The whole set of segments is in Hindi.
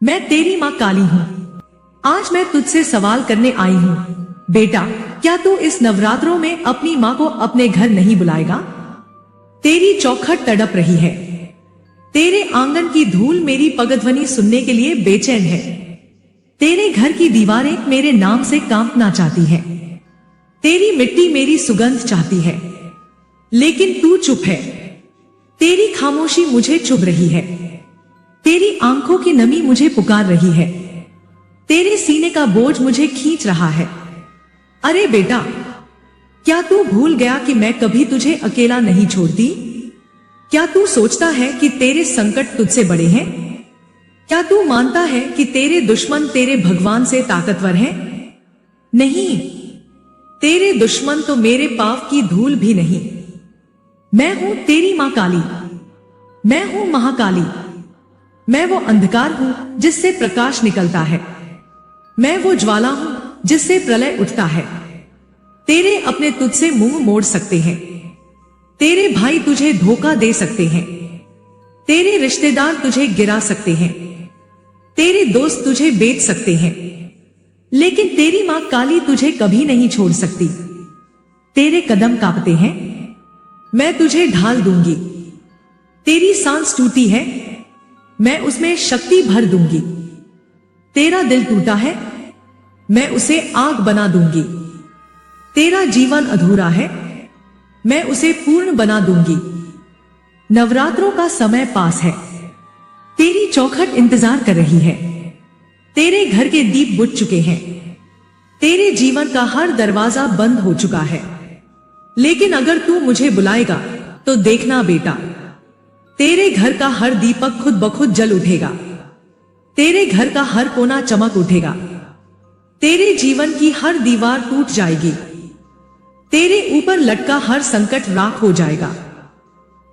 मैं तेरी माँ काली हूँ। आज मैं तुझसे सवाल करने आई हूँ। बेटा, क्या तू इस नवरात्रों में अपनी माँ को अपने घर नहीं बुलाएगा? तेरी चौखट तड़प रही है। तेरे आंगन की धूल मेरी पगध्वनि सुनने के लिए बेचैन है। तेरे घर की दीवारें मेरे नाम से कांपना चाहती है। तेरी मिट्टी मेरी सुगंध चाहती है, लेकिन तू चुप है। तेरी खामोशी मुझे चुभ रही है। तेरी आंखों की नमी मुझे पुकार रही है। तेरे सीने का बोझ मुझे खींच रहा है। अरे बेटा, क्या तू भूल गया कि मैं कभी तुझे अकेला नहीं छोड़ती? क्या तू सोचता है कि तेरे संकट तुझसे बड़े हैं? क्या तू मानता है कि तेरे दुश्मन तेरे भगवान से ताकतवर हैं? नहीं, तेरे दुश्मन तो मेरे पाप की धूल भी नहीं। मैं हूं तेरी मां काली। मैं हूं महाकाली। मैं वो अंधकार हूं जिससे प्रकाश निकलता है। मैं वो ज्वाला हूं जिससे प्रलय उठता है। तेरे अपने तुझसे मुंह मोड़ सकते हैं। तेरे भाई तुझे धोखा दे सकते हैं। तेरे रिश्तेदार तुझे गिरा सकते हैं। तेरे दोस्त तुझे बेच सकते हैं, लेकिन तेरी मां काली तुझे कभी नहीं छोड़ सकती। तेरे कदम कांपते हैं, मैं तुझे ढाल दूंगी। तेरी सांस टूटी है, मैं उसमें शक्ति भर दूंगी। तेरा दिल टूटा है, मैं उसे आग बना दूंगी। तेरा जीवन अधूरा है, मैं उसे पूर्ण बना दूंगी। नवरात्रों का समय पास है। तेरी चौखट इंतजार कर रही है। तेरे घर के दीप बुझ चुके हैं। तेरे जीवन का हर दरवाजा बंद हो चुका है। लेकिन अगर तू मुझे बुलाएगा तो देखना बेटा, तेरे घर का हर दीपक खुद ब खुद जल उठेगा। तेरे घर का हर कोना चमक उठेगा। तेरे जीवन की हर दीवार टूट जाएगी। तेरे ऊपर लटका हर संकट राख हो जाएगा।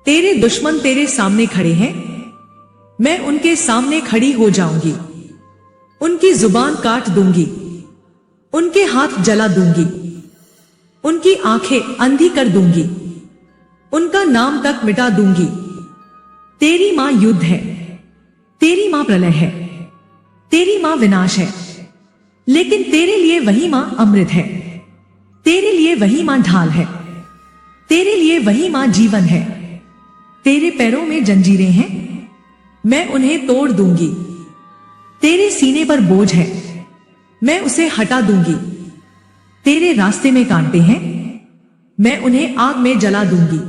तेरे दुश्मन तेरे सामने खड़े हैं, मैं उनके सामने खड़ी हो जाऊंगी। उनकी जुबान काट दूंगी, उनके हाथ जला दूंगी, उनकी आंखें अंधी कर दूंगी, उनका नाम तक मिटा दूंगी। तेरी मां युद्ध है, तेरी मां प्रलय है, तेरी मां विनाश है, लेकिन तेरे लिए वही मां अमृत है। तेरे लिए वही मां ढाल है। तेरे लिए वही मां जीवन है। तेरे पैरों में जंजीरें हैं, मैं उन्हें तोड़ दूंगी। तेरे सीने पर बोझ है, मैं उसे हटा दूंगी। तेरे रास्ते में कांटे हैं, मैं उन्हें आग में जला दूंगी।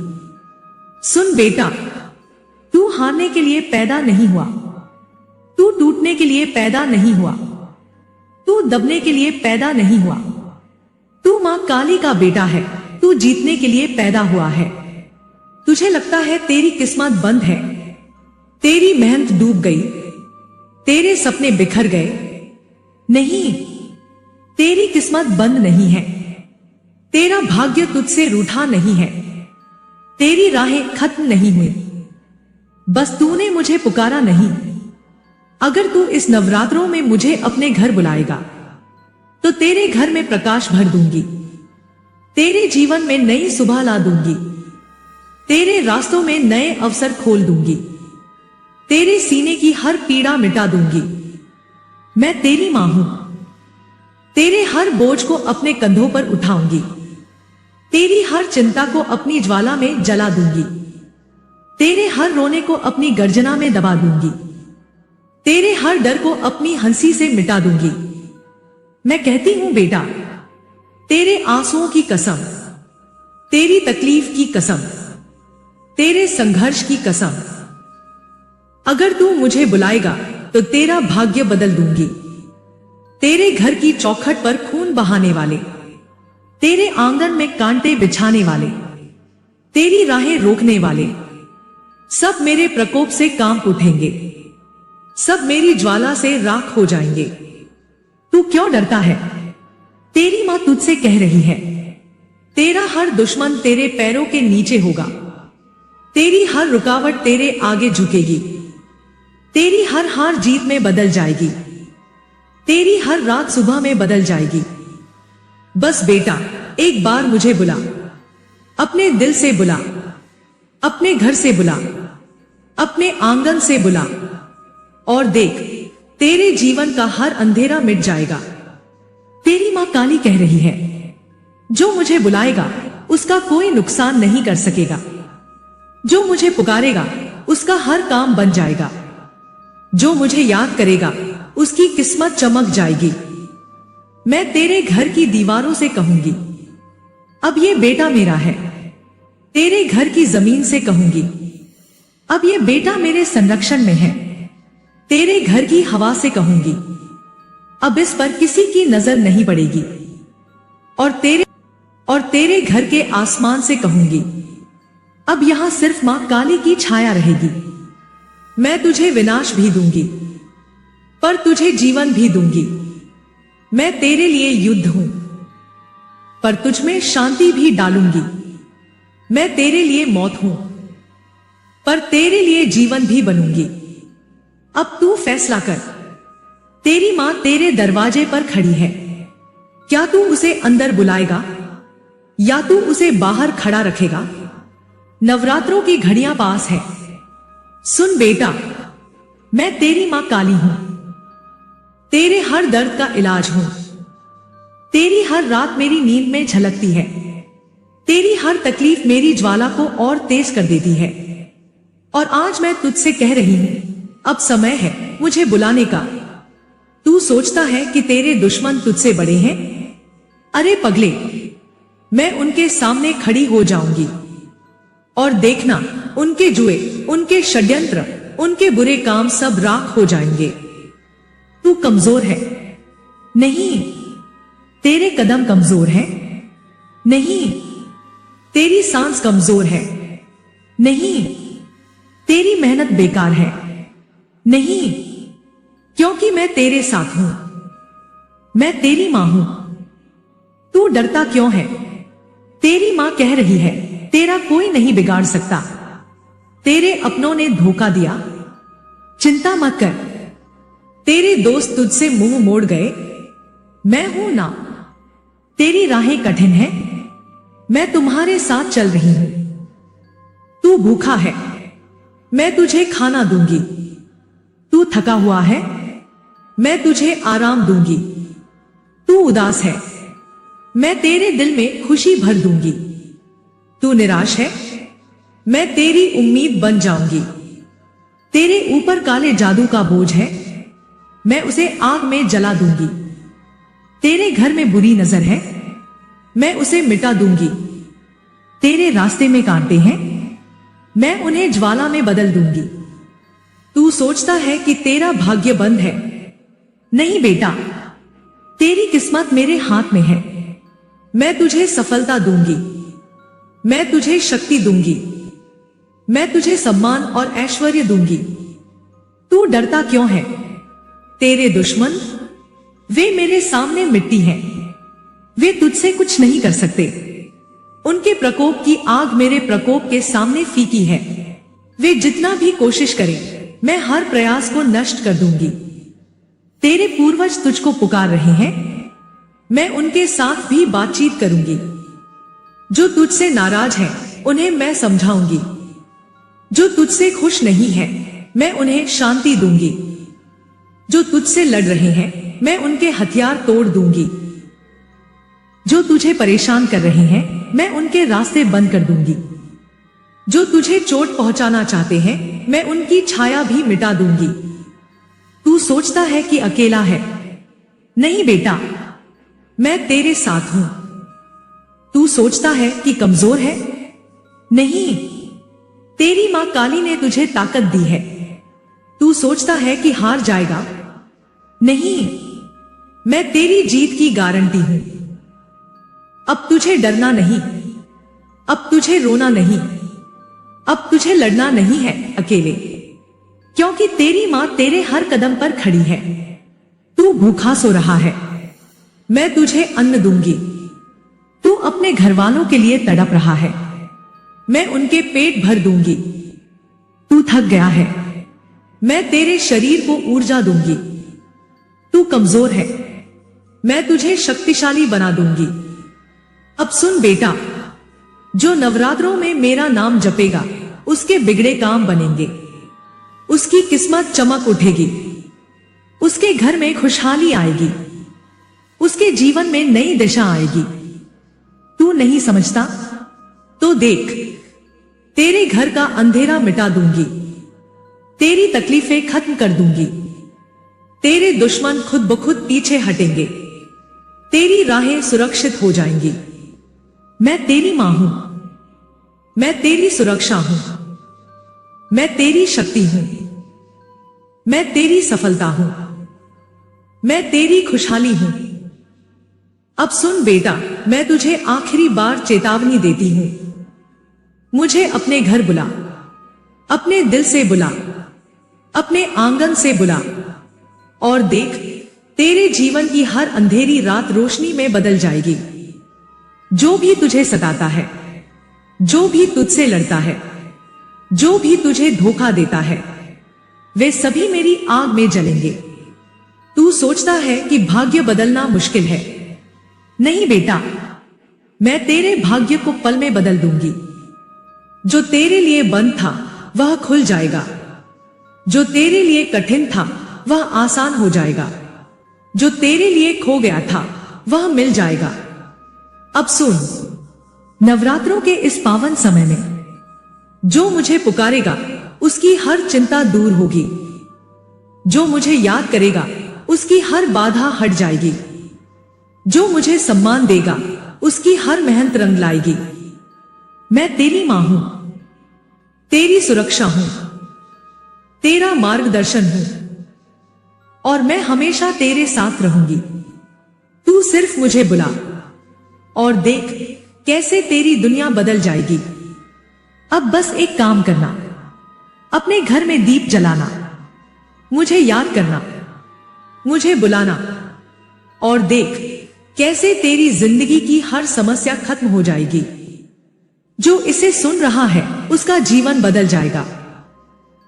सुन बेटा, तू हारने के लिए पैदा नहीं हुआ। तू टूटने के लिए पैदा नहीं हुआ। तू दबने के लिए पैदा नहीं हुआ। तू मां काली का बेटा है। तू जीतने के लिए पैदा हुआ है। तुझे लगता है तेरी किस्मत बंद है, तेरी मेहनत डूब गई, तेरे सपने बिखर गए। नहीं, तेरी किस्मत बंद नहीं है। तेरा भाग्य तुझसे रूठा नहीं है। तेरी राहें खत्म नहीं हुई, बस तूने मुझे पुकारा नहीं। अगर तू इस नवरात्रों में मुझे अपने घर बुलाएगा तो तेरे घर में प्रकाश भर दूंगी। तेरे जीवन में नई सुबह ला दूंगी। तेरे रास्तों में नए अवसर खोल दूंगी। तेरे सीने की हर पीड़ा मिटा दूंगी। मैं तेरी मां हूं। तेरे हर बोझ को अपने कंधों पर उठाऊंगी। तेरी हर चिंता को अपनी ज्वाला में जला दूंगी। तेरे हर रोने को अपनी गर्जना में दबा दूंगी। तेरे हर डर को अपनी हंसी से मिटा दूंगी। मैं कहती हूं बेटा, तेरे आंसुओं की कसम, तेरी तकलीफ की कसम, तेरे संघर्ष की कसम, अगर तू मुझे बुलाएगा तो तेरा भाग्य बदल दूंगी। तेरे घर की चौखट पर खून बहाने वाले, तेरे आंगन में कांटे बिछाने वाले, तेरी राहें रोकने वाले, सब मेरे प्रकोप से कांप उठेंगे। सब मेरी ज्वाला से राख हो जाएंगे। तू क्यों डरता है? तेरी मां तुझसे कह रही है, तेरा हर दुश्मन तेरे पैरों के नीचे होगा। तेरी हर रुकावट तेरे आगे झुकेगी। तेरी हर हार जीत में बदल जाएगी। तेरी हर रात सुबह में बदल जाएगी। बस बेटा, एक बार मुझे बुला, अपने दिल से बुला, अपने घर से बुला, अपने आंगन से बुला, और देख, तेरे जीवन का हर अंधेरा मिट जाएगा। तेरी माँ काली कह रही है, जो मुझे बुलाएगा उसका कोई नुकसान नहीं कर सकेगा। जो मुझे पुकारेगा उसका हर काम बन जाएगा। जो मुझे याद करेगा उसकी किस्मत चमक जाएगी। मैं तेरे घर की दीवारों से कहूंगी, अब ये बेटा मेरा है। तेरे घर की जमीन से कहूंगी, अब ये बेटा मेरे संरक्षण में है। तेरे घर की हवा से कहूंगी, अब इस पर किसी की नजर नहीं पड़ेगी। और तेरे घर के आसमान से कहूंगी, अब यहां सिर्फ मां काली की छाया रहेगी। मैं तुझे विनाश भी दूंगी पर तुझे जीवन भी दूंगी। मैं तेरे लिए युद्ध हूं पर तुझ में शांति भी डालूंगी। मैं तेरे लिए मौत हूं पर तेरे लिए जीवन भी बनूंगी। अब तू फैसला कर। तेरी मां तेरे दरवाजे पर खड़ी है। क्या तू उसे अंदर बुलाएगा या तू उसे बाहर खड़ा रखेगा? नवरात्रों की घड़ियां पास है। सुन बेटा, मैं तेरी मां काली हूं। तेरे हर दर्द का इलाज हूं। तेरी हर रात मेरी नींद में झलकती है। तेरी हर तकलीफ मेरी ज्वाला को और तेज कर देती है। और आज मैं तुझसे कह रही हूं, अब समय है मुझे बुलाने का। तू सोचता है कि तेरे दुश्मन तुझसे बड़े हैं? अरे पगले, मैं उनके सामने खड़ी हो जाऊंगी और देखना, उनके जुए, उनके षड्यंत्र, उनके बुरे काम सब राख हो जाएंगे। तू कमजोर है? नहीं। तेरे कदम कमजोर हैं? नहीं। तेरी सांस कमजोर है? नहीं। तेरी मेहनत बेकार है? नहीं, क्योंकि मैं तेरे साथ हूं। मैं तेरी मां हूं। तू डरता क्यों है? तेरी मां कह रही है, तेरा कोई नहीं बिगाड़ सकता। तेरे अपनों ने धोखा दिया, चिंता मत कर। तेरे दोस्त तुझसे मुंह मोड़ गए, मैं हूं ना। तेरी राहें कठिन हैं, मैं तुम्हारे साथ चल रही हूं। तू भूखा है, मैं तुझे खाना दूंगी। तू थका हुआ है, मैं तुझे आराम दूंगी। तू उदास है, मैं तेरे दिल में खुशी भर दूंगी। तू निराश है, मैं तेरी उम्मीद बन जाऊंगी। तेरे ऊपर काले जादू का बोझ है, मैं उसे आग में जला दूंगी। तेरे घर में बुरी नजर है, मैं उसे मिटा दूंगी। तेरे रास्ते में कांटे हैं, मैं उन्हें ज्वाला में बदल दूंगी। तू सोचता है कि तेरा भाग्य बंद है। नहीं बेटा, तेरी किस्मत मेरे हाथ में है। मैं तुझे सफलता दूंगी। मैं तुझे शक्ति दूंगी। मैं तुझे सम्मान और ऐश्वर्य दूंगी। तू डरता क्यों है? तेरे दुश्मन, वे मेरे सामने मिट्टी हैं। वे तुझसे कुछ नहीं कर सकते। उनके प्रकोप की आग मेरे प्रकोप के सामने फीकी है। वे जितना भी कोशिश करें, मैं हर प्रयास को नष्ट कर दूंगी। तेरे पूर्वज तुझको पुकार रहे हैं, मैं उनके साथ भी बातचीत करूंगी। जो तुझसे नाराज हैं, उन्हें मैं समझाऊंगी। जो तुझसे खुश नहीं है, मैं उन्हें शांति दूंगी। जो तुझसे लड़ रहे हैं, मैं उनके हथियार तोड़ दूंगी। जो तुझे परेशान कर रहे हैं, मैं उनके रास्ते बंद कर दूंगी। जो तुझे चोट पहुंचाना चाहते हैं, मैं उनकी छाया भी मिटा दूंगी। तू सोचता है कि अकेला है? नहीं बेटा, मैं तेरे साथ हूं। तू सोचता है कि कमजोर है? नहीं, तेरी मां काली ने तुझे ताकत दी है। तू सोचता है कि हार जाएगा? नहीं, मैं तेरी जीत की गारंटी हूं। अब तुझे डरना नहीं, अब तुझे रोना नहीं, अब तुझे लड़ना नहीं है अकेले, क्योंकि तेरी मां तेरे हर कदम पर खड़ी है। तू भूखा सो रहा है, मैं तुझे अन्न दूंगी। तू अपने घर वालों के लिए तड़प रहा है, मैं उनके पेट भर दूंगी। तू थक गया है, मैं तेरे शरीर को ऊर्जा दूंगी। तू कमजोर है, मैं तुझे शक्तिशाली बना दूंगी। अब सुन बेटा, जो नवरात्रों में मेरा नाम जपेगा, उसके बिगड़े काम बनेंगे। उसकी किस्मत चमक उठेगी। उसके घर में खुशहाली आएगी, उसके जीवन में नई दिशा आएगी। तू नहीं समझता? तो देख, तेरे घर का अंधेरा मिटा दूंगी, तेरी तकलीफें खत्म कर दूंगी, तेरे दुश्मन खुद ब खुद पीछे हटेंगे, तेरी राहें सुरक्षित हो जाएंगी। मैं तेरी मां हूं, मैं तेरी सुरक्षा हूं, मैं तेरी शक्ति हूं, मैं तेरी सफलता हूं, मैं तेरी खुशहाली हूं। अब सुन बेटा, मैं तुझे आखिरी बार चेतावनी देती हूं। मुझे अपने घर बुला, अपने दिल से बुला, अपने आंगन से बुला, और देख, तेरे जीवन की हर अंधेरी रात रोशनी में बदल जाएगी। जो भी तुझे सताता है, जो भी तुझसे लड़ता है, जो भी तुझे धोखा देता है, वे सभी मेरी आग में जलेंगे। तू सोचता है कि भाग्य बदलना मुश्किल है। नहीं बेटा, मैं तेरे भाग्य को पल में बदल दूंगी। जो तेरे लिए बंद था वह खुल जाएगा, जो तेरे लिए कठिन था वह आसान हो जाएगा, जो तेरे लिए खो गया था वह मिल जाएगा। अब सुन, नवरात्रों के इस पावन समय में जो मुझे पुकारेगा उसकी हर चिंता दूर होगी, जो मुझे याद करेगा उसकी हर बाधा हट जाएगी, जो मुझे सम्मान देगा उसकी हर मेहनत रंग लाएगी। मैं तेरी मां हूं, तेरी सुरक्षा हूं, तेरा मार्गदर्शन हूं, और मैं हमेशा तेरे साथ रहूंगी। तू सिर्फ मुझे बुला और देख कैसे तेरी दुनिया बदल जाएगी। अब बस एक काम करना, अपने घर में दीप जलाना, मुझे याद करना, मुझे बुलाना, और देख कैसे तेरी जिंदगी की हर समस्या खत्म हो जाएगी। जो इसे सुन रहा है उसका जीवन बदल जाएगा,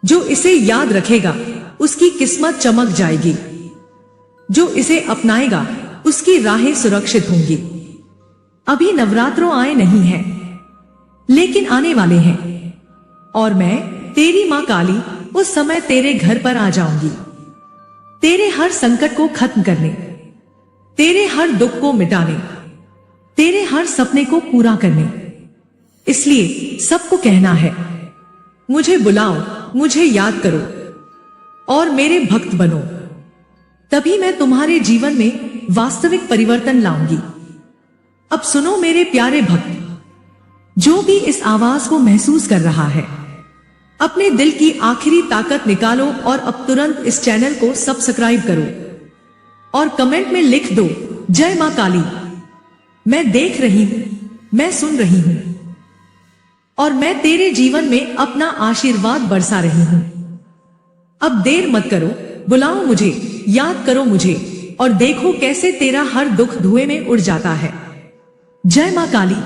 जो इसे याद रखेगा उसकी किस्मत चमक जाएगी, जो इसे अपनाएगा उसकी राहें सुरक्षित होंगी। अभी नवरात्रों आए नहीं हैं, लेकिन आने वाले हैं, और मैं तेरी मां काली उस समय तेरे घर पर आ जाऊंगी, तेरे हर संकट को खत्म करने, तेरे हर दुख को मिटाने, तेरे हर सपने को पूरा करने। इसलिए सबको कहना है, मुझे बुलाओ, मुझे याद करो और मेरे भक्त बनो। तभी मैं तुम्हारे जीवन में वास्तविक परिवर्तन लाऊंगी। अब सुनो मेरे प्यारे भक्त, जो भी इस आवाज को महसूस कर रहा है, अपने दिल की आखिरी ताकत निकालो और अब तुरंत इस चैनल को सब्सक्राइब करो और कमेंट में लिख दो, जय मां काली। मैं देख रही हूं, मैं सुन रही हूं, और मैं तेरे जीवन में अपना आशीर्वाद बरसा रही हूं। अब देर मत करो, बुलाओ मुझे, याद करो मुझे, और देखो कैसे तेरा हर दुख धुएं में उड़ जाता है। जय मां काली।